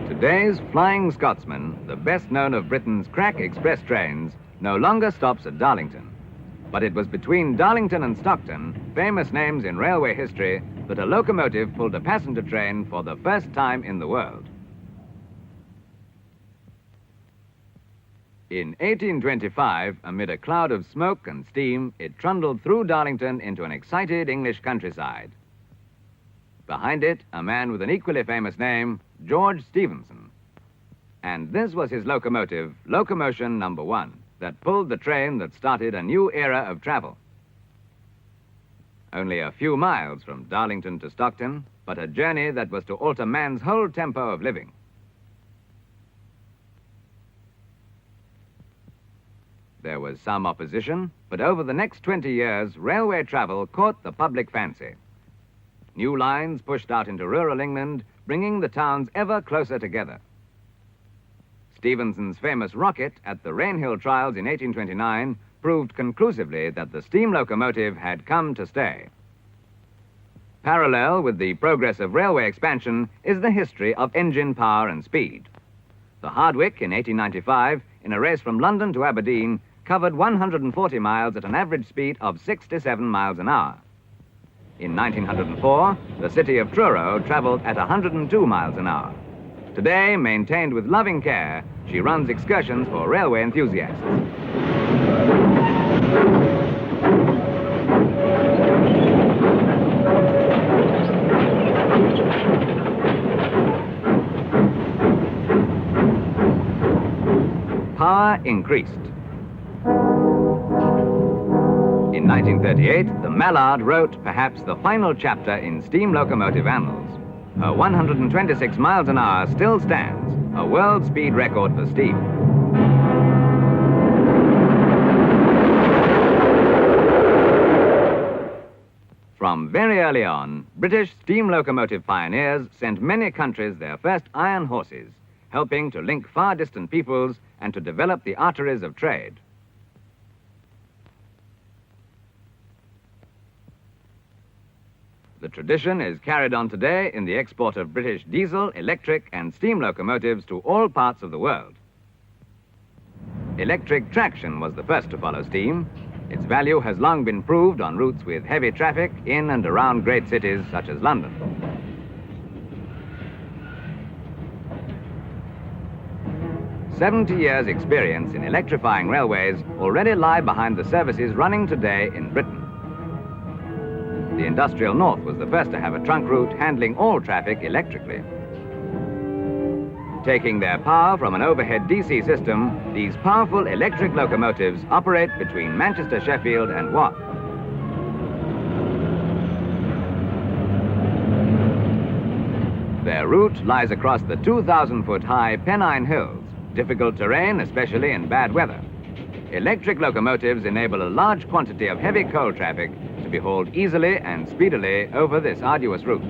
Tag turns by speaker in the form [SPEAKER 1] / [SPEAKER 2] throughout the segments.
[SPEAKER 1] Today's Flying Scotsman, the best known of Britain's crack express trains, no longer stops at Darlington. But it was between Darlington and Stockton, famous names in railway history, that a locomotive pulled a passenger train for the first time in the world. In 1825, amid a cloud of smoke and steam, it trundled through Darlington into an excited English countryside. Behind it, a man with an equally famous name, George Stephenson. And this was his locomotive, Locomotion Number 1, that pulled the train that started a new era of travel. Only a few miles from Darlington to Stockton, but a journey that was to alter man's whole tempo of living. There was some opposition, but over the next 20 years, railway travel caught the public fancy. New lines pushed out into rural England, bringing the towns ever closer together. Stephenson's famous rocket at the Rainhill trials in 1829 proved conclusively that the steam locomotive had come to stay. Parallel with the progress of railway expansion is the history of engine power and speed. The Hardwick in 1895, in a race from London to Aberdeen, covered 140 miles at an average speed of 67 miles an hour. In 1904, the city of Truro traveled at 102 miles an hour. Today, maintained with loving care, she runs excursions for railway enthusiasts. Power increased. In 1938, the Mallard wrote perhaps the final chapter in steam locomotive annals. Her 126 miles an hour still stands, a world speed record for steam. From very early on, British steam locomotive pioneers sent many countries their first iron horses, helping to link far-distant peoples and to develop the arteries of trade. The tradition is carried on today in the export of British diesel, electric, and steam locomotives to all parts of the world. Electric traction was the first to follow steam. Its value has long been proved on routes with heavy traffic in and around great cities such as London. "70 years' experience in electrifying railways already lie behind the services running today in Britain. The industrial north was the first to have a trunk route handling all traffic electrically. Taking their power from an overhead DC system, these powerful electric locomotives operate between Manchester, Sheffield and Watt. Their route lies across the 2,000-foot-high Pennine Hills, difficult terrain, especially in bad weather. Electric locomotives enable a large quantity of heavy coal traffic to be hauled easily and speedily over this arduous route.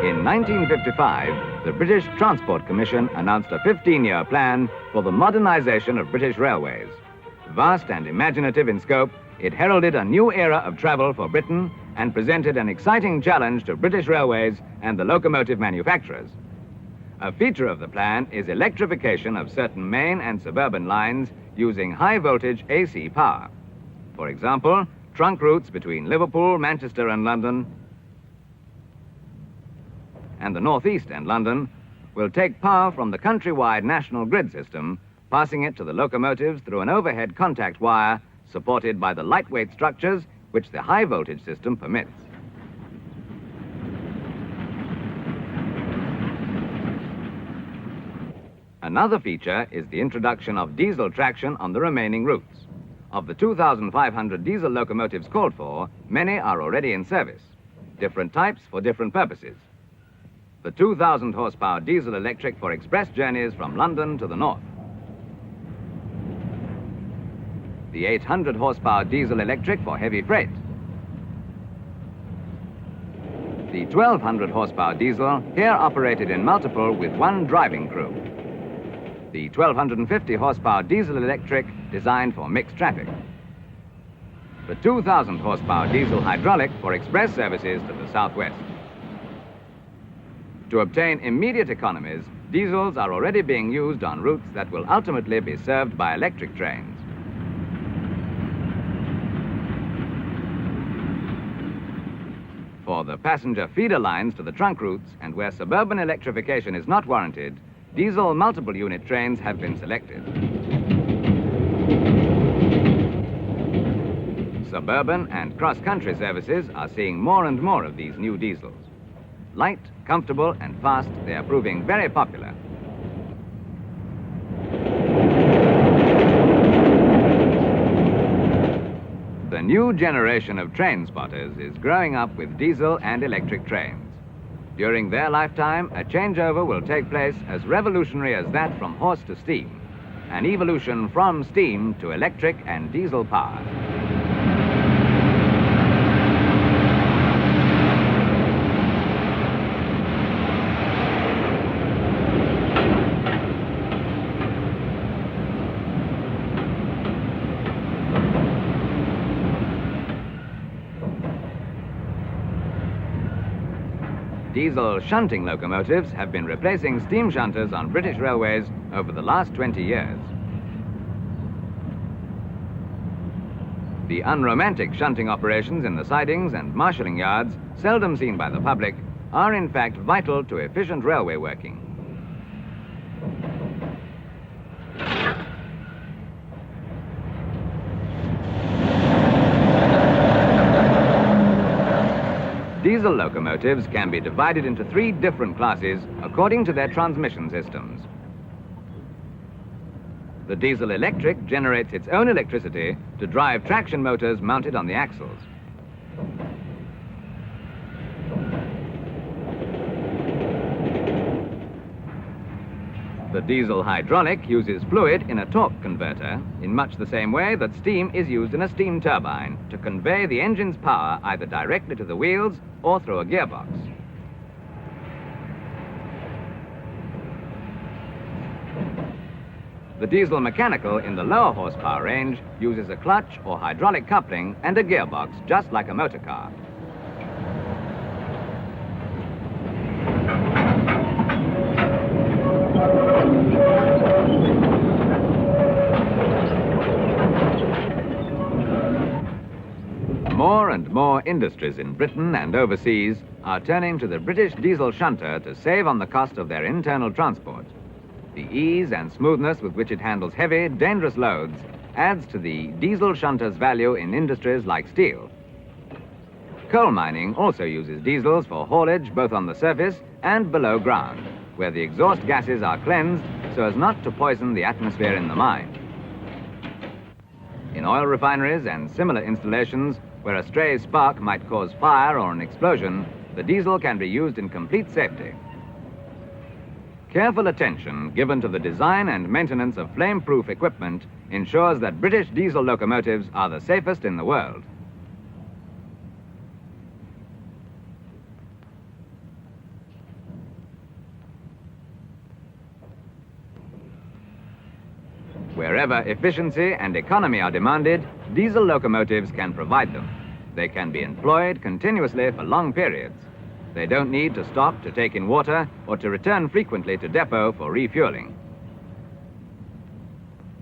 [SPEAKER 1] In 1955, the British Transport Commission announced a 15-year plan for the modernization of British railways. Vast and imaginative in scope, it heralded a new era of travel for Britain and presented an exciting challenge to British railways and the locomotive manufacturers. A feature of the plan is electrification of certain main and suburban lines using high-voltage AC power. For example, trunk routes between Liverpool, Manchester and London and the Northeast and London will take power from the countrywide national grid system, passing it to the locomotives through an overhead contact wire supported by the lightweight structures which the high-voltage system permits. Another feature is the introduction of diesel traction on the remaining routes. Of the 2,500 diesel locomotives called for, many are already in service, different types for different purposes. The 2,000 horsepower diesel electric for express journeys from London to the north. The 800 horsepower diesel electric for heavy freight. The 1,200 horsepower diesel, here operated in multiple with one driving crew. The 1,250 horsepower diesel electric designed for mixed traffic. The 2,000 horsepower diesel hydraulic for express services to the southwest. To obtain immediate economies, diesels are already being used on routes that will ultimately be served by electric trains. For the passenger feeder lines to the trunk routes and where suburban electrification is not warranted, diesel multiple unit trains have been selected. Suburban and cross-country services are seeing more and more of these new diesels. Light, comfortable and fast, they are proving very popular. The new generation of train spotters is growing up with diesel and electric trains. During their lifetime, a changeover will take place as revolutionary as that from horse to steam, an evolution from steam to electric and diesel power. Diesel shunting locomotives have been replacing steam shunters on British railways over the last 20 years. The unromantic shunting operations in the sidings and marshalling yards, seldom seen by the public, are in fact vital to efficient railway working. Diesel locomotives can be divided into 3 different classes according to their transmission systems. The diesel electric generates its own electricity to drive traction motors mounted on the axles. The diesel hydraulic uses fluid in a torque converter in much the same way that steam is used in a steam turbine to convey the engine's power either directly to the wheels or through a gearbox. The diesel mechanical in the lower horsepower range uses a clutch or hydraulic coupling and a gearbox just like a motor car. More and more more industries in Britain and overseas are turning to the British diesel shunter to save on the cost of their internal transport. The ease and smoothness with which it handles heavy, dangerous loads adds to the diesel shunter's value in industries like steel. Coal mining also uses diesels for haulage both on the surface and below ground, where the exhaust gases are cleansed so as not to poison the atmosphere in the mine. In oil refineries and similar installations where a stray spark might cause fire or an explosion, the diesel can be used in complete safety. Careful attention given to the design and maintenance of flame-proof equipment ensures that British diesel locomotives are the safest in the world. Wherever efficiency and economy are demanded, diesel locomotives can provide them. They can be employed continuously for long periods. They don't need to stop to take in water or to return frequently to depot for refueling.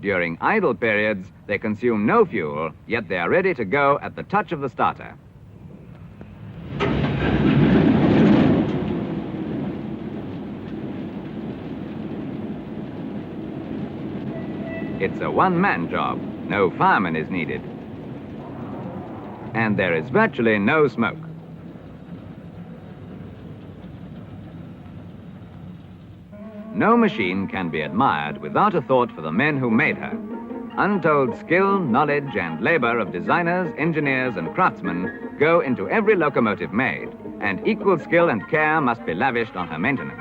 [SPEAKER 1] During idle periods, they consume no fuel, yet they are ready to go at the touch of the starter. It's a one-man job. No fireman is needed. And there is virtually no smoke. No machine can be admired without a thought for the men who made her. Untold skill, knowledge, and labor of designers, engineers, and craftsmen go into every locomotive made, and equal skill and care must be lavished on her maintenance.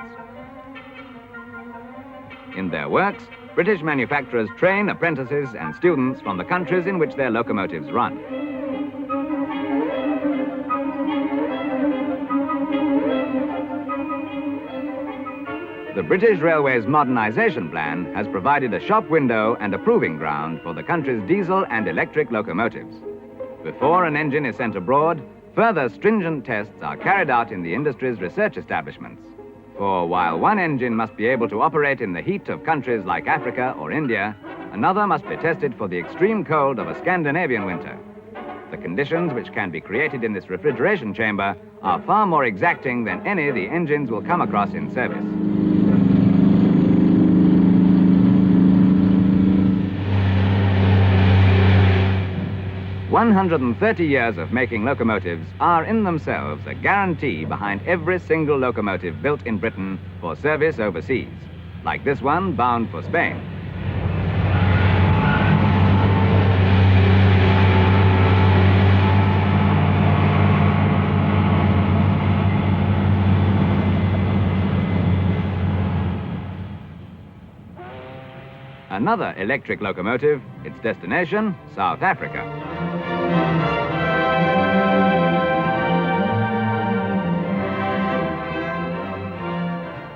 [SPEAKER 1] In their works, British manufacturers train apprentices and students from the countries in which their locomotives run. The British Railways modernization plan has provided a shop window and a proving ground for the country's diesel and electric locomotives. Before an engine is sent abroad, further stringent tests are carried out in the industry's research establishments. For while one engine must be able to operate in the heat of countries like Africa or India, another must be tested for the extreme cold of a Scandinavian winter. The conditions which can be created in this refrigeration chamber are far more exacting than any the engines will come across in service. 130 years of making locomotives are in themselves a guarantee behind every single locomotive built in Britain for service overseas, like this one bound for Spain. Another electric locomotive, its destination, South Africa.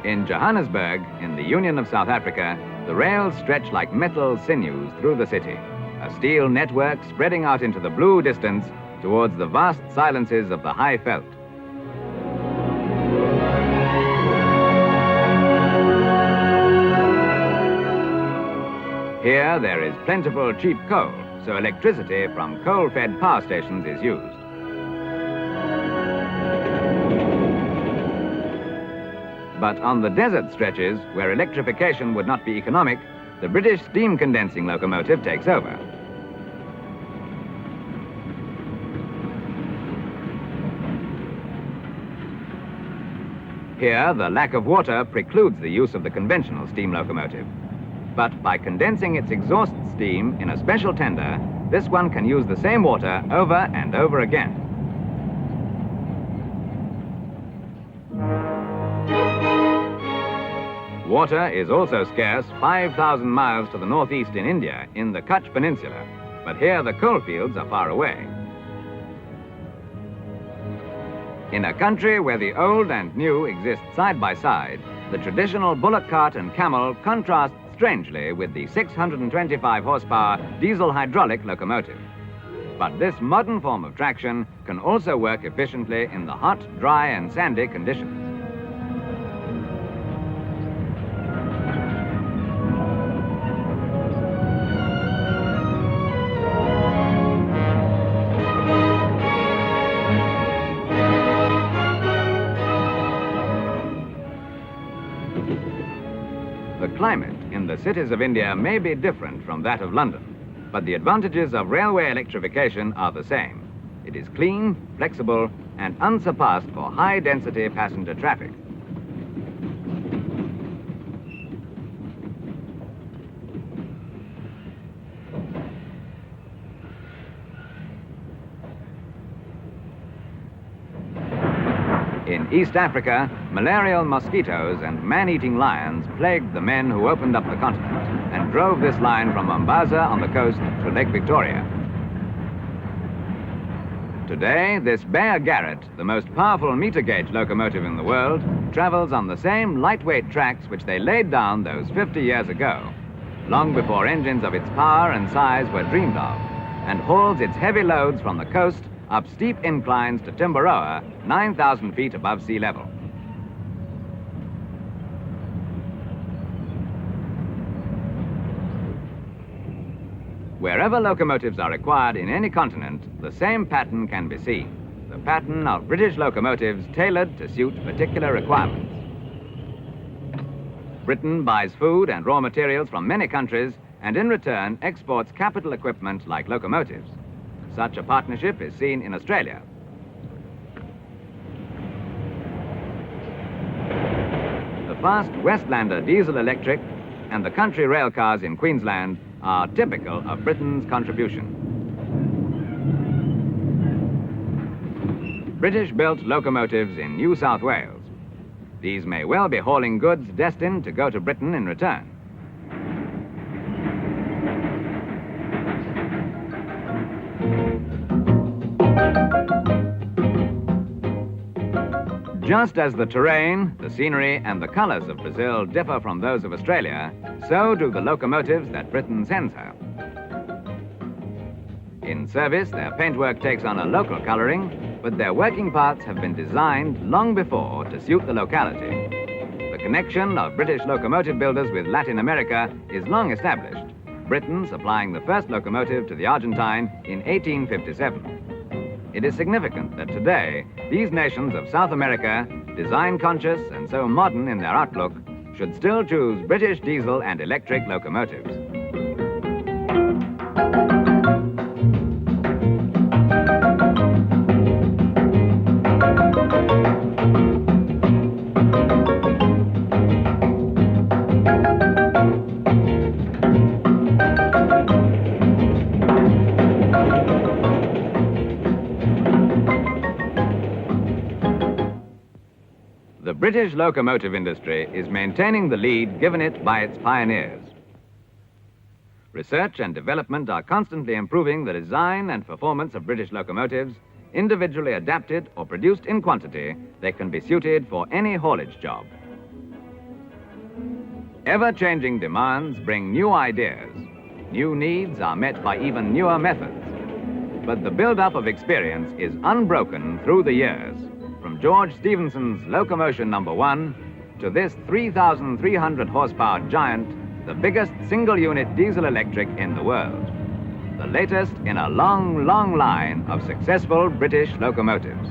[SPEAKER 1] In Johannesburg, in the Union of South Africa, the rails stretch like metal sinews through the city, a steel network spreading out into the blue distance towards the vast silences of the high veld. Here there is plentiful cheap coal, so electricity from coal-fed power stations is used. But on the desert stretches, where electrification would not be economic, the British steam condensing locomotive takes over. Here, the lack of water precludes the use of the conventional steam locomotive. But by condensing its exhaust steam in a special tender, this one can use the same water over and over again. Water is also scarce 5,000 miles to the northeast in India, in the Kutch Peninsula, but here the coal fields are far away. In a country where the old and new exist side by side, the traditional bullock cart and camel contrast strangely with the 625 horsepower diesel hydraulic locomotive. But this modern form of traction can also work efficiently in the hot, dry and sandy conditions. cities of India may be different from that of London, but the advantages of railway electrification are the same. It is clean, flexible, and unsurpassed for high-density passenger traffic. In East Africa, malarial mosquitoes and man-eating lions plagued the men who opened up the continent and drove this line from Mombasa on the coast to Lake Victoria. Today, this Bear Garrett, the most powerful meter-gauge locomotive in the world, travels on the same lightweight tracks which they laid down those 50 years ago, long before engines of its power and size were dreamed of, and hauls its heavy loads from the coast up steep inclines to Timberoa, 9,000 feet above sea level. Wherever locomotives are required in any continent, the same pattern can be seen. The pattern of British locomotives tailored to suit particular requirements. Britain buys food and raw materials from many countries and in return exports capital equipment like locomotives. Such a partnership is seen in Australia. The fast Westlander diesel-electric and the country rail cars in Queensland are typical of Britain's contribution. British-built locomotives in New South Wales. These may well be hauling goods destined to go to Britain in return. Just as the terrain, the scenery, and the colors of Brazil differ from those of Australia, so do the locomotives that Britain sends her. In service, their paintwork takes on a local coloring, but their working parts have been designed long before to suit the locality. The connection of British locomotive builders with Latin America is long established, Britain supplying the first locomotive to the Argentine in 1857. It is significant that today, these nations of South America, design-conscious and so modern in their outlook, should still choose British diesel and electric locomotives. The British locomotive industry is maintaining the lead given it by its pioneers. Research and development are constantly improving the design and performance of British locomotives. Individually adapted or produced in quantity, they can be suited for any haulage job. Ever-changing demands bring new ideas. New needs are met by even newer methods. But the build-up of experience is unbroken through the years. From George Stephenson's Locomotion No. 1 to this 3,300 horsepower giant, the biggest single-unit diesel-electric in the world. The latest in a long, long line of successful British locomotives.